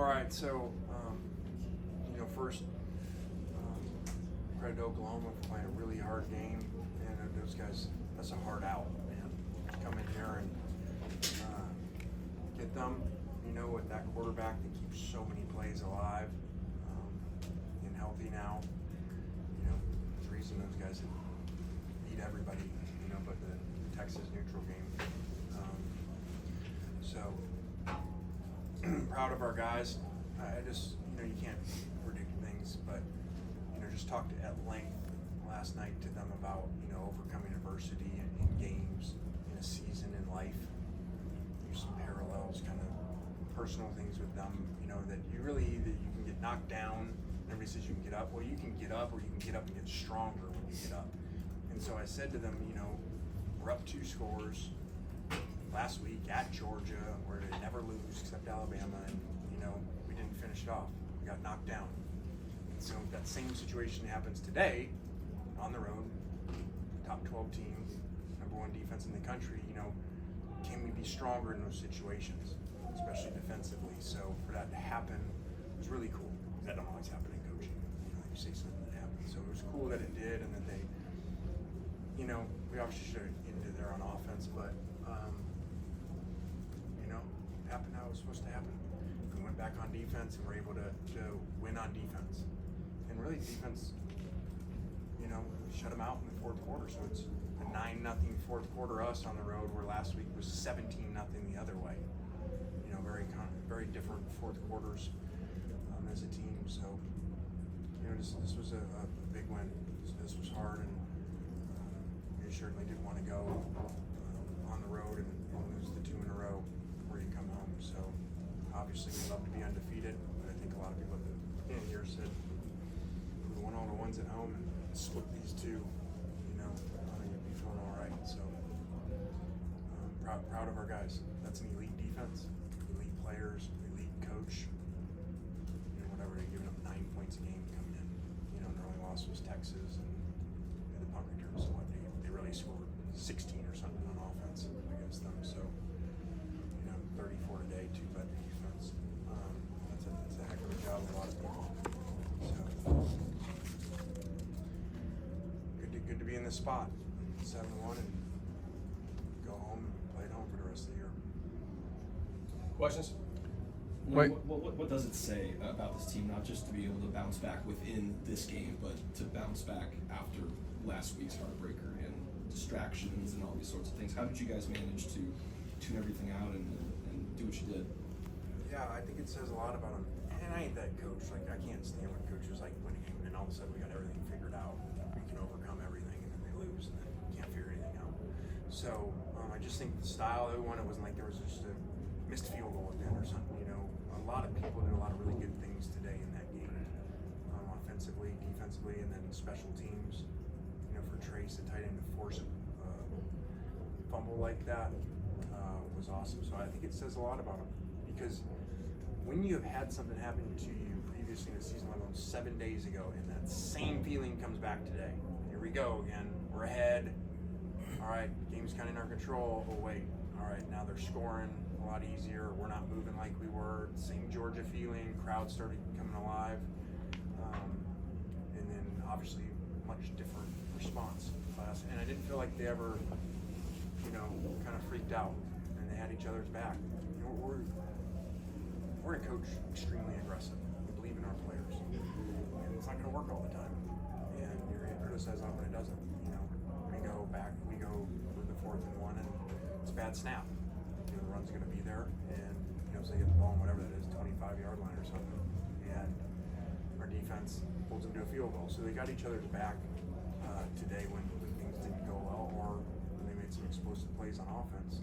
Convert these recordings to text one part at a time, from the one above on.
All right, so first, credit to Oklahoma for playing a really hard game, and those guys, that's a hard out, man. Come in here and get them, with that quarterback that keeps so many plays alive and healthy now. There's a reason those guys beat everybody, but the Texas neutral game. So proud of our guys. I just, you can't predict things, but, just talked at length last night to them about, overcoming adversity in games, in a season, in life. Use some parallels, kind of personal things with them, that you really either you can get knocked down, and everybody says you can get up. Well, you can get up, or you can get up and get stronger when you get up. And so I said to them, we're up 2 scores last week at Georgia, where they never lose except Alabama, and we didn't finish it off. We got knocked down. And so that same situation happens today on the road, top 12 team, number 1 defense in the country. Can we be stronger in those situations, especially defensively? So for that to happen was really cool. That don't always happen in coaching. You say something that happens. So it was cool that it did, and that they, we obviously should have ended there on offense, but it happened how it was supposed to happen. We went back on defense and were able to win on defense. And really defense, shut them out in the 4th quarter. So it's a 9-0 4th quarter us on the road, where last week was 17-0 the other way. Very different 4th quarters as a team. So this was a big win. This was hard, and we certainly didn't want to go on the road and lose the 2 in a row before you come home. So obviously we'd love to be undefeated, but I think a lot of people at the beginning of the year said we won all the ones at home and split these 2, you'd be feeling all right. So proud of our guys. That's an elite defense, elite players, elite coach. Whatever, they're giving up 9 points a game coming in. Their only loss was Texas, and the punt returns. So they really scored 16 or something on offense against them. So 34 today, 2 by the defense. That's a heck of a job of a lot of people. So good to be in this spot, 7-1, and go home and play at home for the rest of the year. Questions? What does it say about this team, not just to be able to bounce back within this game, but to bounce back after last week's heartbreaker and distractions and all these sorts of things? How did you guys manage to tune everything out and do what you did? Yeah, I think it says a lot about them. And I ain't that coach. Like, I can't stand when coaches win a game and all of a sudden we got everything figured out. We can overcome everything, and then they lose and then can't figure anything out. So I just think the style they won, it wasn't like there was just a missed field goal at the end or something. A lot of people did a lot of really good things today in that game, offensively, defensively, and then special teams. For Trace, the tight end, to force a fumble like that was awesome. So I think it says a lot about him, because when you have had something happen to you previously in the season, like 7 days ago, and that same feeling comes back today. Here we go again. We're ahead. All right, game's kind of in our control. Oh wait, all right, now they're scoring a lot easier. We're not moving like we were. Same Georgia feeling. Crowd started coming alive, and then obviously much different response class. And I didn't feel like they ever, kind of freaked out, and they had each other's back. We're a coach extremely aggressive. We believe in our players, and it's not going to work all the time. And you're going to criticize that when it doesn't. We go with the 4th and 1, and it's a bad snap. The run's going to be there, and so they get the ball on whatever that is, 25-yard line or something, and our defense holds them to a field goal. So they got each other's back today when things didn't go well, or when they made some explosive plays on offense,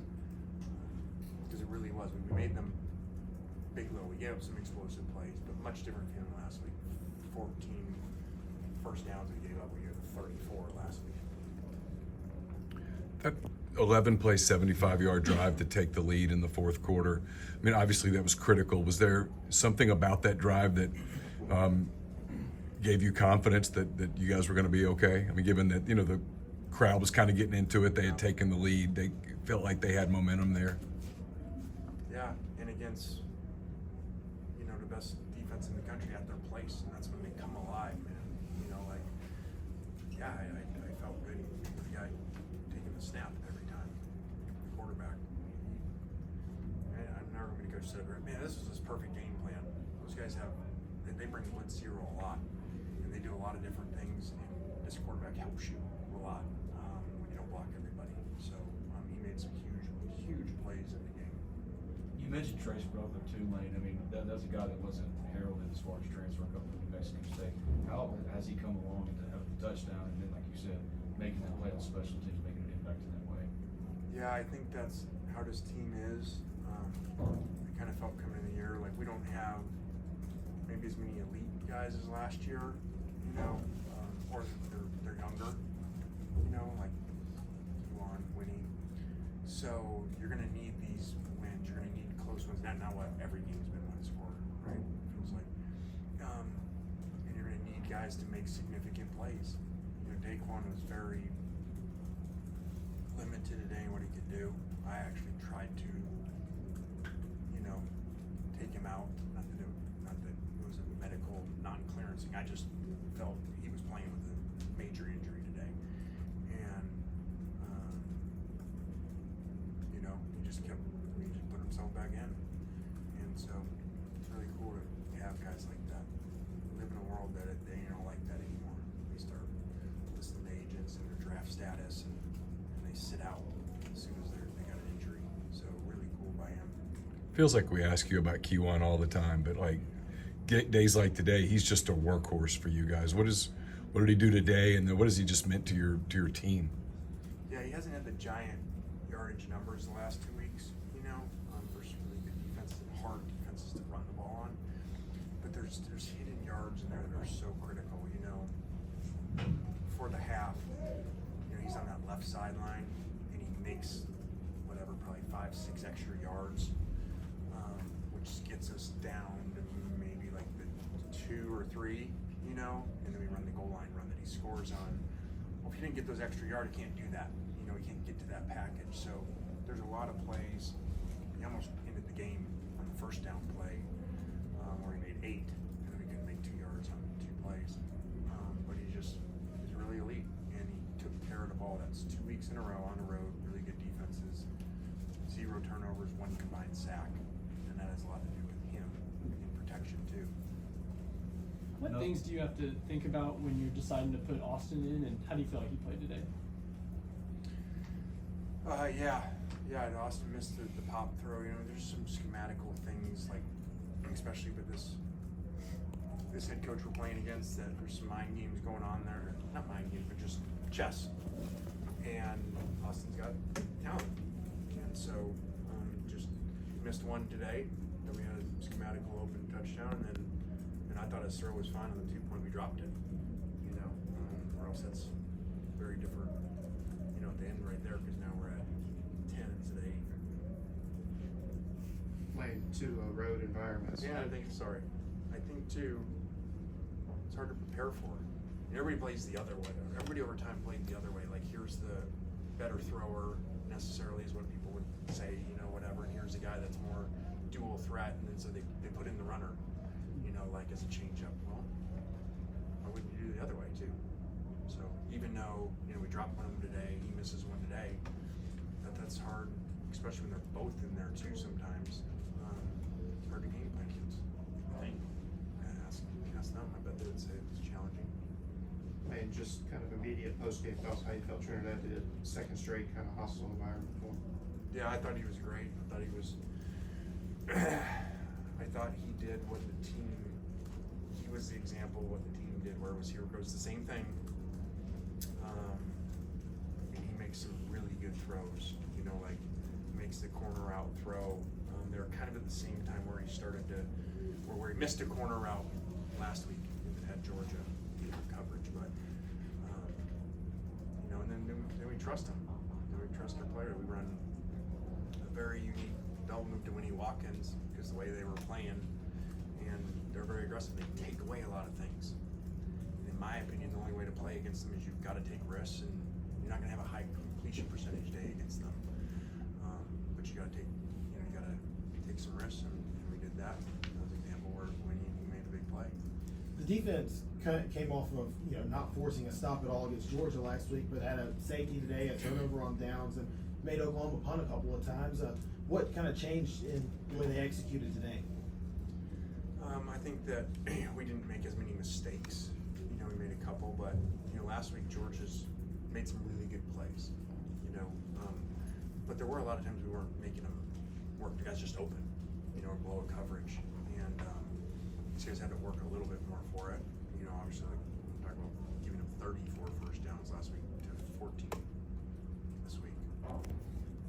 because it really was. We made them big low. We gave up some explosive plays, but much different feeling last week. 14 first downs we gave up. We gave 34 last week. That 11-play, 75-yard drive to take the lead in the 4th quarter. I mean, obviously that was critical. Was there something about that drive that gave you confidence that you guys were going to be okay? I mean, given that, the crowd was kind of getting into it, they had taken the lead, they felt like they had momentum there. Yeah, and against, the best defense in the country at their place, and that's when they come alive, man. You know, like, yeah, I felt good with the guy taking the snap every time, the quarterback. I'm never going to coach said, man, this was his perfect game plan. Those guys they bring blitz zero a lot, and they do a lot of different things, and this quarterback helps you a lot when you don't block everybody. So he made some huge plays in the game. You mentioned Trace Brother too, Lane. I mean, that's a guy that wasn't heralded as far as transferring up from New Mexico State. How has he come along to have a touchdown and then, like you said, making that play on special teams, making an impact in that way? Yeah, I think that's how this team is. I kind of felt coming in the year like we don't have maybe as many elite guys as last year, you know, or they're younger, you know, like Juan, Winnie. So you're going to need these wins. You're going to need close ones. Not what every game's been one score, right? It feels like. And you're going to need guys to make significant plays. You know, Daquan was very limited today in what he could do. I actually tried to, you know, take him out. Not that it was a medical non-clearancing. I just felt he was playing with a major injury today, and you know, he just put himself back in, and so it's really cool to have guys like that. We live in a world that they don't like that anymore. They start listening to agents and their draft status, and they sit out as soon as they got an injury. So really cool by him. Feels like we ask you about Kiwan all the time, but like days like today, he's just a workhorse for you guys. What did he do today, and then what has he just meant to your team? Yeah, he hasn't had the giant yardage numbers the last 2 weeks, you know, versus really good defenses and hard defenses to run the ball on. But there's hidden yards in there that are so critical, you know. Before the half, you know, he's on that left sideline and he makes whatever, probably 5-6 extra yards, which gets us down to maybe like the 2 or 3, you know, and then we run the goal line run that he scores on. Well, if he didn't get those extra yards, he can't do that. You know, he can't get to that package. So there's a lot of plays. He almost ended the game on the first down play where he made 8, and then he couldn't make 2 yards on 2 plays. But he's really elite, and he took care of the ball. That's 2 weeks in a row on the road, really good defenses, 0 turnovers, 1 combined sack, and that has a lot to do with him in protection too. What things do you have to think about when you're deciding to put Austin in, and how do you feel like he played today? Yeah, and Austin missed the pop throw. You know, there's some schematical things, like especially with this head coach we're playing against, that there's some mind games going on there. Not mind games, but just chess. And Austin's got talent, and so just missed one today. Then we had a schematical open touchdown, and I thought his throw was fine on the 2-point. We dropped it, you know, or else that's very different, you know, at the end right there, because now we're at 10 instead of 8. Playing 2 road environments. Yeah, I think too, it's hard to prepare for. Everybody plays the other way. Everybody over time played the other way. Like, here's the better thrower, necessarily is what people would say, you know, whatever. And here's a guy that's more dual threat, and then so they put in the runner, you know, like as a change-up. Well, why wouldn't you do the other way too? So even though, you know, we dropped one of them today, he misses one today, that's hard, especially when they're both in there too sometimes. It's hard to game plan kids, I think. Ask them, I bet they would say it's challenging. And just kind of immediate post-game thoughts, how you felt Trinidad did, second straight kind of hostile environment for him. Yeah, I thought he was great. I thought he did what the team, he was the example of what the team did, where it was here goes the same thing. And he makes some really good throws, you know, like makes the corner out throw. They were kind of at the same time where he started to, where he missed a corner route last week at Georgia for coverage, but you know, and then we trust him. Then we trust our player. We run a very unique double move to Winnie Watkins because the way they were playing, and they're very aggressive. They take away a lot of things. And in my opinion, the only way to play against them is you've got to take risks, and you're not going to have a high completion percentage day against them. But you got to take some risks, and we did that. That was an example where when defense kind of came off of, not forcing a stop at all against Georgia last week, but had a safety today, a turnover on downs, and made Oklahoma punt a couple of times. What kind of changed in the way they executed today? I think that we didn't make as many mistakes. We made a couple, but last week Georgia's made some really good plays. But there were a lot of times we weren't making them work. The guys just open, or blow a coverage, and these guys had to work a little bit more for it. Obviously, like I'm talking about giving them 34 first downs last week to 14 this week.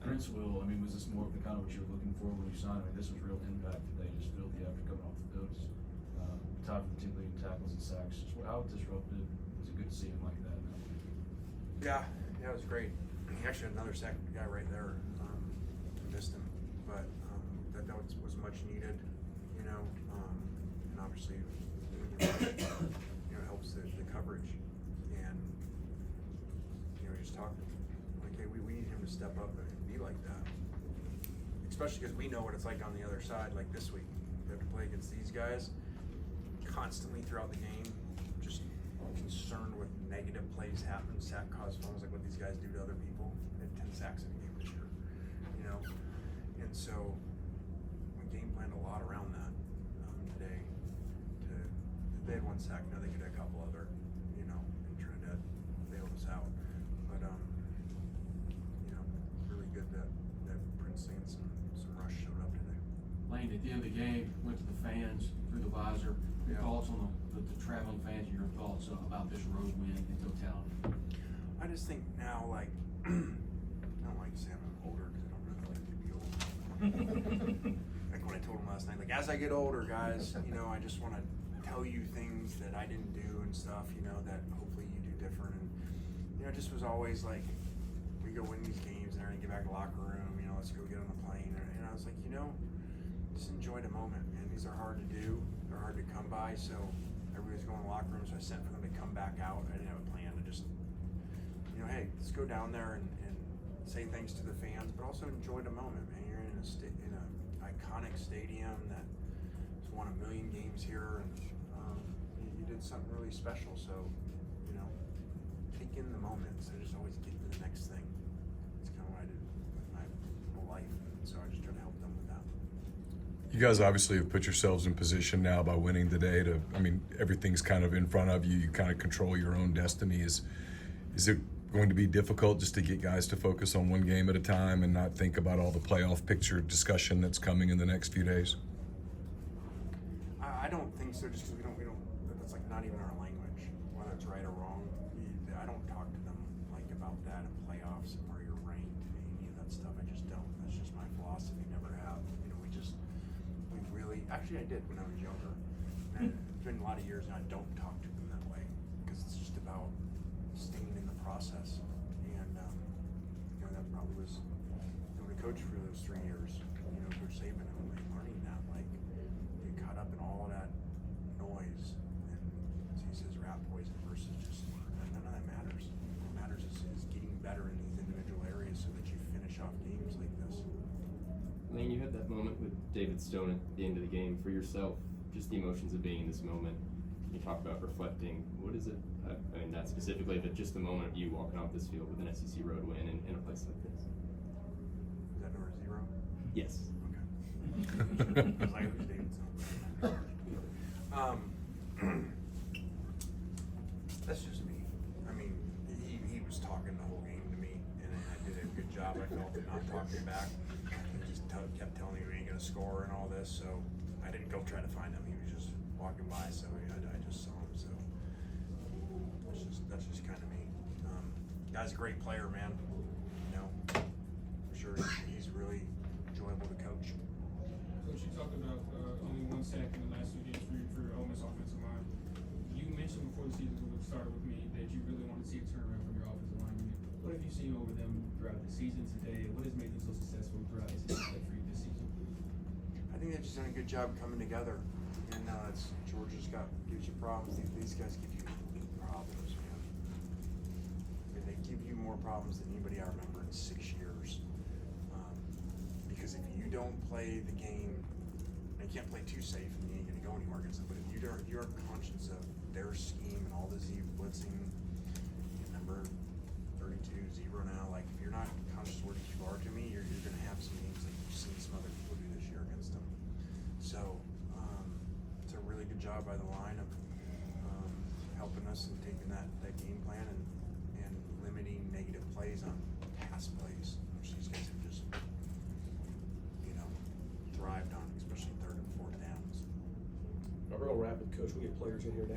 Prince Will, was this more of the kind of what you were looking for when you signed? This was real impact today, just filthy after coming off the field. Tied for the team leading tackles and sacks. Just how disruptive was it good to see him like that? Yeah, it was great. He actually had another sack guy right there. Missed him, but that was much needed, and obviously when you rush, it helps the coverage, and just talking like, hey, we need him to step up and be like that, especially because we know what it's like on the other side. Like this week, we have to play against these guys constantly throughout the game, just concerned with negative plays happening, sack caused fumbles, like what these guys do to other people. They had 10 sacks in a game this year, and so we game planned a lot around that today. They had one sack, now they could have a couple other, and Trinidad bailed us out. But really good that Prince and some rush showed up today. Lane, at the end of the game, went to the fans through the visor. Your thoughts on the traveling fans, and your thoughts about this road win in totality? I just think now, like, I don't like to say I'm older because I don't really like to be old. Like when I told him last night, like, as I get older, guys, I just want to tell you things that I didn't do and stuff, that hopefully you do different. And, it just was always like, we go win these games and everything, get back to the locker room, let's go get on the plane. And I was like, just enjoy the moment, man. These are hard to do. They're hard to come by. So everybody's going to the locker room. So I sent for them to come back out. I didn't have a plan to just, hey, let's go down there and say thanks to the fans, but also enjoy the moment, man. You're in an iconic stadium that has won 1 million games here, and you did something really special. So, take in the moment. So just always get to the next thing. It's kind of what I did with my whole life. So I just try to help them with that. You guys obviously have put yourselves in position now by winning today to, everything's kind of in front of you. You kind of control your own destiny. Is it going to be difficult just to get guys to focus on one game at a time and not think about all the playoff picture discussion that's coming in the next few days? I don't think so, just because we don't, that's like not even our language, whether it's right or wrong. I don't talk to them like about that in playoffs and where you're ranked, any of that stuff. I just don't. That's just my philosophy, never have. We really, actually I did when I was younger. And it's been a lot of years and I don't talk to them that way, because it's just about staying in the process. And, that probably was, when I coached for those 3 years, Coach Saban, and learning that, like, get caught up in all of that noise, and as he says, rat poison versus just, none of that matters. What matters is getting better in these individual areas so that you finish off games like this. Lane, you had that moment with David Stone at the end of the game. For yourself, just the emotions of being in this moment. You talk about reflecting. What is it? Not specifically, but just the moment of you walking off this field with an SEC road win in a place like this. Is that number 0? Yes. Okay. I was like, who's David Stone? That's just me. He was talking the whole game to me, and I did a good job. I felt not talking back. He just kept telling me we ain't gonna score and all this, so I didn't go try to find him. He was just walking by, so I just saw him. So that's just kind of me. Guy's a great player, man. I'm sure he's really enjoyable to coach. Coach, you talked about only 1 sack in the last 2 games for your Ole Miss offensive line. You mentioned before the season started with me that you really want to see a turnaround from your offensive line unit. What have you seen over them throughout the season today? What has made them so successful throughout the season for you this season? I think they've just done a good job coming together. And Georgia's gives you problems. These guys give you problems, man. They give you more problems than anybody I remember in 6 years. Because if you don't play the game, you can't play too safe and you ain't gonna go anywhere. against them. But if you aren't conscious of their scheme and all the Z blitzing, number 32, 0 now, like if you're not conscious of where you are to me, you're going to have some games like you've seen some other people do this year against them. So it's a really good job by the line of helping us and taking that game plan and limiting negative plays on pass plays, which these guys have just thrived on, especially third and fourth downs. We're gonna wrap it, Coach. We get players in here next.